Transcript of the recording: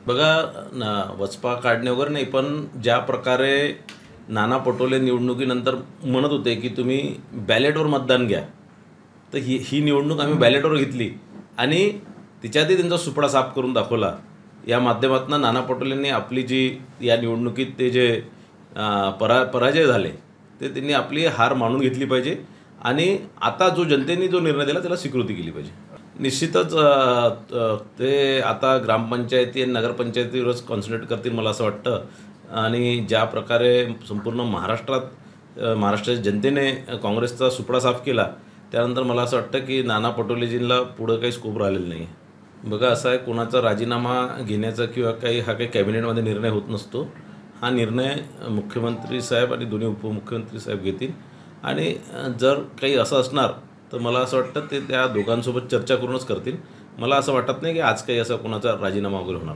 बघा वचपा काढणे वगैरे नाही, पण ज्या प्रकारे नाना पटोले निवडणुकीनंतर म्हणत होते की तुम्ही बॅलेटवर मतदान घ्या, तर ही निवडणूक आम्ही बॅलेटवर घेतली आणि तिच्यातही त्यांचा सुपडा साफ करून दाखवला. या माध्यमातून नाना पटोलेंनी आपली जी या निवडणुकीत ते जे पराजय झाले ते त्यांनी आपली हार मानून घेतली पाहिजे आणि आता जो जनतेने जो निर्णय दिला त्याला स्वीकृती केली पाहिजे. निश्चितच ते आता ग्रामपंचायती आणि नगरपंचायतीवरच कॉन्सन्ट्रेट करतील मला असं वाटतं. आणि ज्या प्रकारे संपूर्ण महाराष्ट्राच्या जनतेने काँग्रेसचा सुपडा साफ केला, त्यानंतर मला असं वाटतं की नाना पटोलेजींना पुढं काही स्कोप राहिलेलं नाही. बघा, असं आहे, कोणाचा राजीनामा घेण्याचा किंवा हा काही कॅबिनेटमध्ये निर्णय होत नसतो. हा निर्णय मुख्यमंत्री साहेब आणि दोन्ही उपमुख्यमंत्री साहेब घेतील आणि जर काही असं असणार तर मला असं वाटतं ते त्या दोघांसोबत चर्चा करूनच करतील. मला असं वाटत नाही की आज काही असा कोणाचा राजीनामा वगैरे होणार.